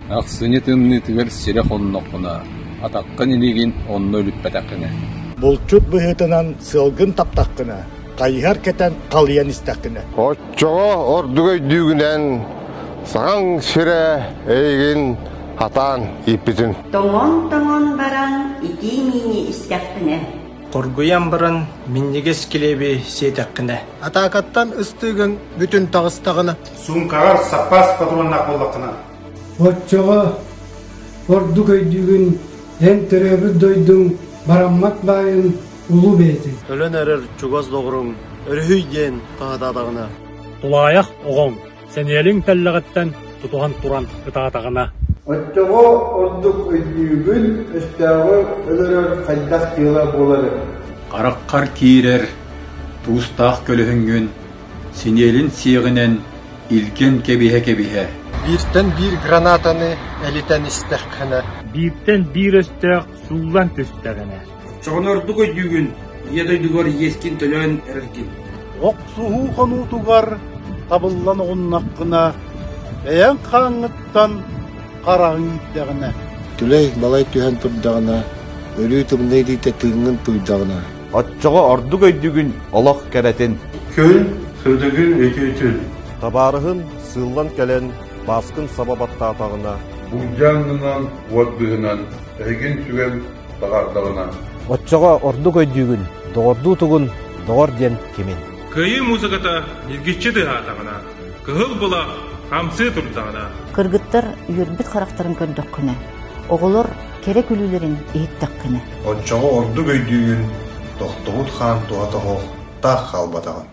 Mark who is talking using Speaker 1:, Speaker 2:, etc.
Speaker 1: Ақсыне тынны тигер сире хоннокуна. Атаккан илигин онно үлүппетаккыны.
Speaker 2: Булчут быһытынан сылгын таптаккына. Кайһар кетен калыян истаккына.
Speaker 3: Оччого ордугай дүүгүнен саң сире эйгин хатан иппитин.
Speaker 4: Тоңон баран ити мини истаккына.
Speaker 5: Коргуян баран миннигес килеби сетаккына.
Speaker 6: Атакаттан ыстыгын бүтүн тагыстагына.
Speaker 7: Сумкагар сапас патроннак боллакына.
Speaker 8: Оччого ордук өйдүгүн эн төрөбү дойдуң бараммак байын улуу бети.
Speaker 6: Өлөн эрер чугаз догурун өрөйден таададагына.
Speaker 9: Тулаяк огоң сенелиң теллегеттен тутуган туран ытаатагына.
Speaker 10: Оччого ордук өйдүгүн өстөгө өлөрөр кайдак тыла болары.
Speaker 11: Караккар кийрер туустаах көлөһүнгүн сенелин сиегинен илген кебиһе.
Speaker 6: Биртен бир гранатаны элитен истеккана.
Speaker 9: Биртен бир өстөк суулан төстөгөнө.
Speaker 7: Чогонордук өйдүгүн ядойдугар ескин төлөн эркин.
Speaker 2: Оксуһу конутугар табыллан оннаккына. Эйен каңыттан караң иттегіне.
Speaker 3: Түлей балай түһен турдагына, өрүү тумнай дейте тынгын туйдагына.
Speaker 12: Оччого ордук өйдүгүн олох керетин.
Speaker 7: Көл сөдөгүн өтөйтүн.
Speaker 12: Табарыгын сыллан келен баскын сабабаттаатагына.
Speaker 13: Булжаңынан уатбыһынан эйгин сүгем тагардагына.
Speaker 14: Оччого ордук өйдүгүн догордуу тугун догор ден кемин.
Speaker 15: Кыйы музыката иргиччи дыатагына. Кыһыл була хамсы турдагына.
Speaker 16: Кыргыттар үйөрбүт характарын көрдөккүнө. Оголор керек үлүлөрүн эйттаккыны.
Speaker 17: Оччого ордук өйдүгүн токтогут хаан туатого так халбатаган.